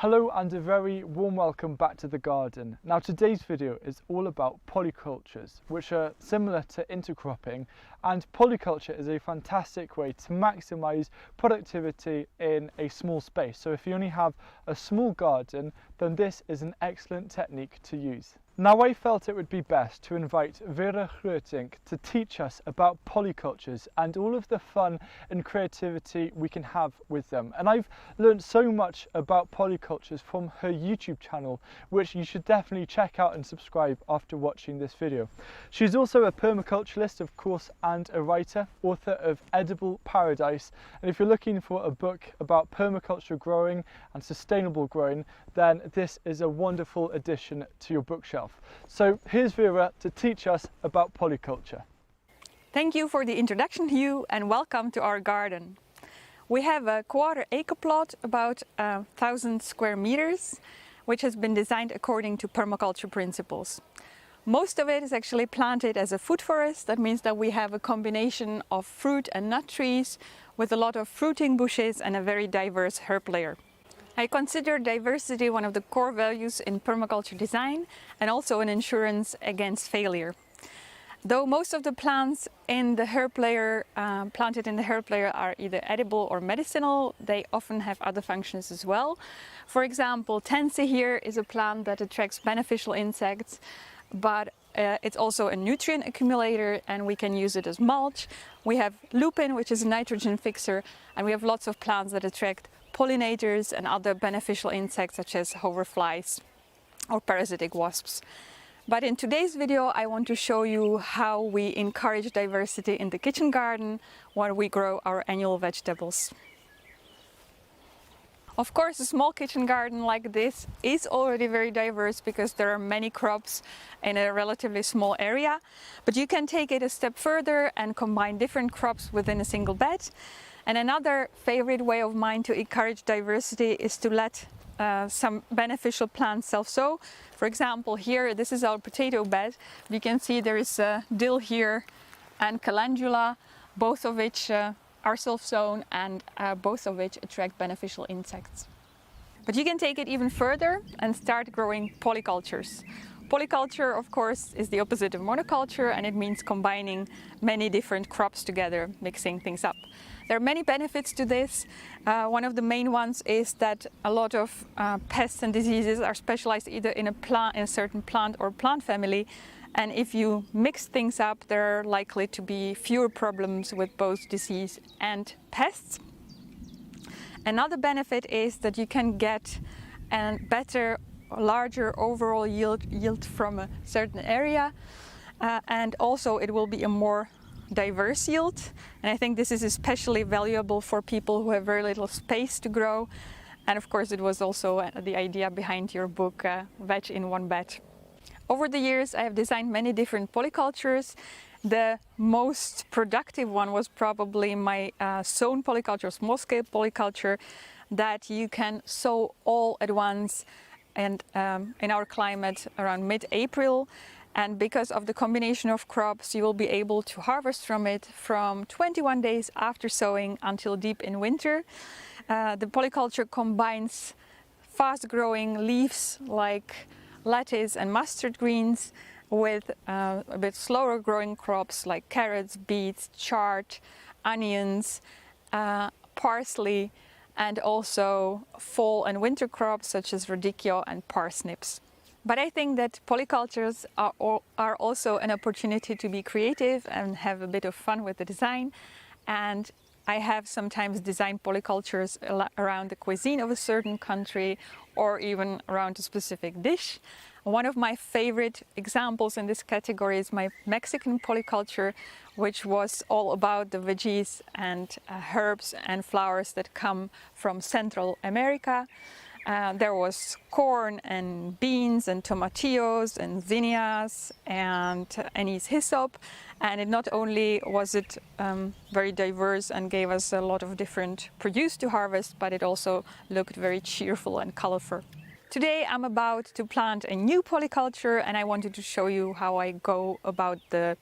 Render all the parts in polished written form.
Hello and a very warm welcome back to the garden. Now today's video is all about polycultures, which are similar to intercropping, and polyculture is a fantastic way to maximise productivity in a small space. So if you only have a small garden, then this is an excellent technique to use. Now I felt it would be best to invite Vera Grootink to teach us about polycultures and all of the fun and creativity we can have with them. And I've learned so much about polycultures from her YouTube channel, which you should definitely check out and subscribe after watching this video. She's also a permaculturalist, of course, and a writer, author of Edible Paradise. And if you're looking for a book about permaculture growing and sustainable growing, then this is a wonderful addition to your bookshelf. So here's Vera to teach us about polyculture. Thank you for the introduction, Hugh, and welcome to our garden. We have a quarter-acre plot, about 1,000 square meters, which has been designed according to permaculture principles. Most of it is actually planted as a food forest. That means that we have a combination of fruit and nut trees with a lot of fruiting bushes and a very diverse herb layer. I consider diversity one of the core values in permaculture design and also an insurance against failure. Though most of the plants in the herb layer, planted in the herb layer, are either edible or medicinal, they often have other functions as well. For example, tansy here is a plant that attracts beneficial insects, but it's also a nutrient accumulator and we can use it as mulch. We have lupin, which is a nitrogen fixer, and we have lots of plants that attract pollinators and other beneficial insects such as hoverflies or parasitic wasps. But in today's video I want to show you how we encourage diversity in the kitchen garden while we grow our annual vegetables. Of course, a small kitchen garden like this is already very diverse because there are many crops in a relatively small area, but you can take it a step further and combine different crops within a single bed. And another favorite way of mine to encourage diversity is to let some beneficial plants self-sow. For example, here, this is our potato bed. You can see there is dill here and calendula, both of which are self-sown and both of which attract beneficial insects. But you can take it even further and start growing polycultures. Polyculture, of course, is the opposite of monoculture, and it means combining many different crops together, mixing things up. There are many benefits to this. One of the main ones is that a lot of pests and diseases are specialized either in a certain plant or plant family, and if you mix things up, there are likely to be fewer problems with both disease and pests. Another benefit is that you can get a better, larger overall yield from a certain area, and also it will be a more diverse yield, and I think this is especially valuable for people who have very little space to grow. And of course it was also the idea behind your book, Veg in One Bed. Over the years I have designed many different polycultures. The most productive one was probably my sown polyculture, small-scale polyculture, that you can sow all at once and in our climate around mid-April. And because of the combination of crops, you will be able to harvest from it from 21 days after sowing until deep in winter. The polyculture combines fast-growing leaves like lettuce and mustard greens with a bit slower growing crops like carrots, beets, chard, onions, parsley, and also fall and winter crops such as radicchio and parsnips. But I think that polycultures are also an opportunity to be creative and have a bit of fun with the design. And I have sometimes designed polycultures around the cuisine of a certain country or even around a specific dish. One of my favorite examples in this category is my Mexican polyculture, which was all about the veggies and herbs and flowers that come from Central America. There was corn and beans and tomatillos and zinnias and anise hyssop, and it not only was it very diverse and gave us a lot of different produce to harvest, but it also looked very cheerful and colorful. Today I'm about to plant a new polyculture, and I wanted to show you how I go about the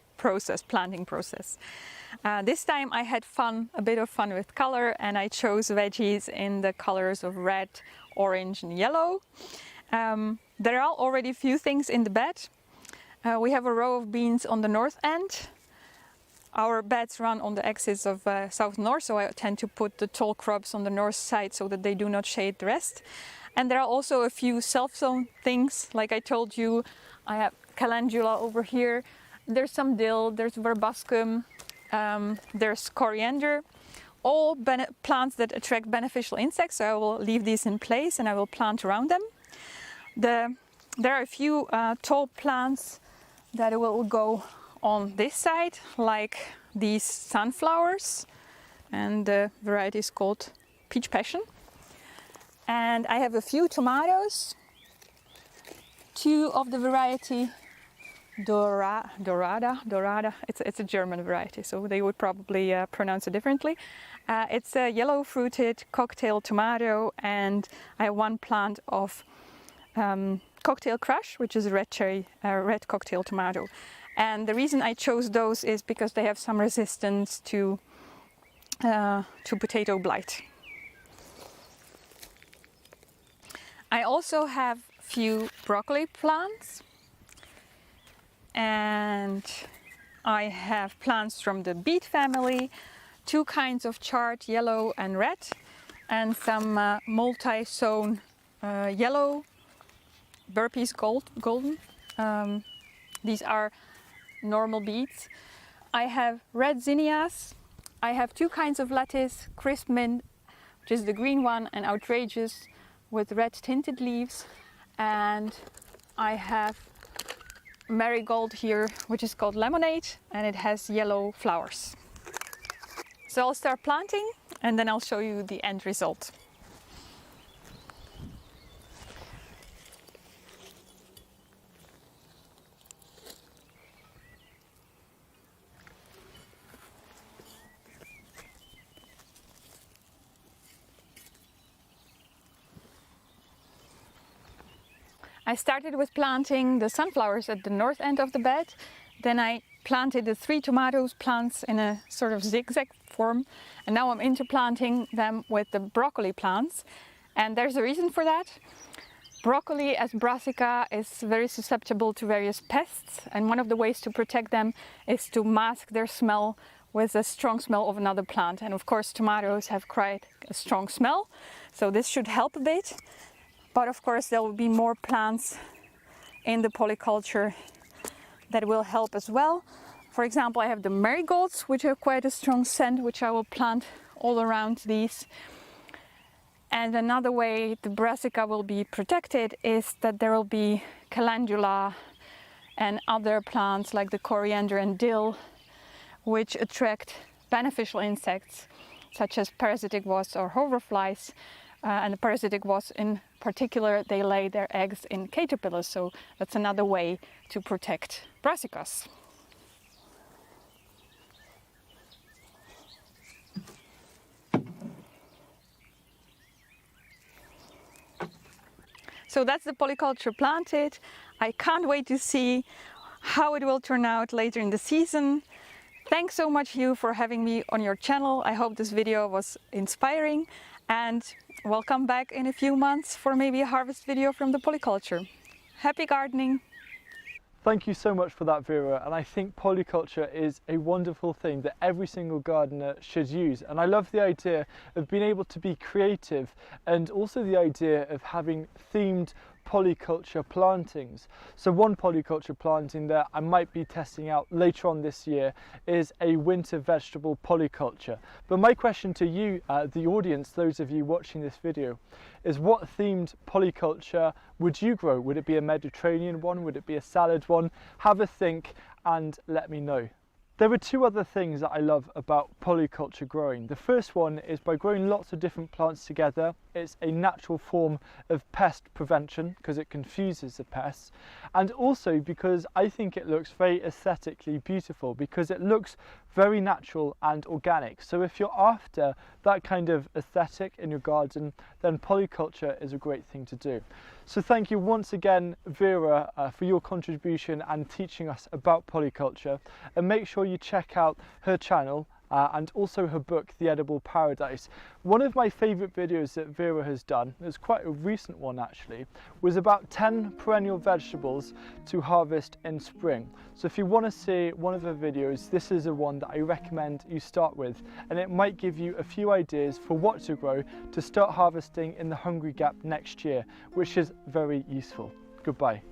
planting process. This time I had a bit of fun with color, and I chose veggies in the colors of red, orange and yellow. There are already a few things in the bed. We have a row of beans on the north end. Our beds run on the axis of south-north, so I tend to put the tall crops on the north side so that they do not shade the rest. And there are also a few self-sown things, like I told you. I have calendula over here. There's some dill, there's verbascum, there's coriander. All plants that attract beneficial insects, so I will leave these in place and I will plant around them. There are a few tall plants that will go on this side, like these sunflowers, and the variety is called peach passion. And I have a few tomatoes, two of the variety Dorada. It's a German variety, so they would probably pronounce it differently. It's a yellow fruited cocktail tomato, and I have one plant of cocktail crush, which is a red cocktail tomato. And the reason I chose those is because they have some resistance to potato blight. I also have few broccoli plants, and I have plants from the beet family, two kinds of chard, yellow and red, and some multi-sown yellow burpees golden. These are normal beets. I have red zinnias. I have two kinds of lettuce, crisp mint, which is the green one, and outrageous with red tinted leaves. And I have marigold here, which is called lemonade, and it has yellow flowers. So I'll start planting and then I'll show you the end result. I started with planting the sunflowers at the north end of the bed. Then I planted the 3 tomatoes plants in a sort of zigzag form. And now I'm interplanting them with the broccoli plants. And there's a reason for that. Broccoli as brassica is very susceptible to various pests. And one of the ways to protect them is to mask their smell with a strong smell of another plant. And of course, tomatoes have quite a strong smell. So this should help a bit. But of course there will be more plants in the polyculture that will help as well. For example, I have the marigolds, which have quite a strong scent, which I will plant all around these. And another way the brassica will be protected is that there will be calendula and other plants like the coriander and dill, which attract beneficial insects such as parasitic wasps or hoverflies. And the parasitic wasps in particular, they lay their eggs in caterpillars, so that's another way to protect brassicas. So that's the polyculture planted. I can't wait to see how it will turn out later in the season. Thanks so much, Hugh, for having me on your channel. I hope this video was inspiring, and welcome back in a few months for maybe a harvest video from the polyculture. Happy gardening! Thank you so much for that, Vera, and I think polyculture is a wonderful thing that every single gardener should use. And I love the idea of being able to be creative, and also the idea of having themed polyculture plantings. So one polyculture planting that I might be testing out later on this year is a winter vegetable polyculture. But my question to you, the audience, those of you watching this video, is what themed polyculture would you grow? Would it be a Mediterranean one? Would it be a salad one? Have a think and let me know. There are 2 other things that I love about polyculture growing. The first one is by growing lots of different plants together, it's a natural form of pest prevention because it confuses the pests, and also because I think it looks very aesthetically beautiful because it looks very natural and organic. So if you're after that kind of aesthetic in your garden, then polyculture is a great thing to do. So thank you once again, Vera, for your contribution and teaching us about polyculture, and make sure you check out her channel and also her book, The Edible Paradise. One of my favourite videos that Vera has done, it's quite a recent one actually, was about 10 perennial vegetables to harvest in spring. So if you want to see one of her videos, this is the one that I recommend you start with, and it might give you a few ideas for what to grow to start harvesting in the Hungry Gap next year, which is very useful. Goodbye.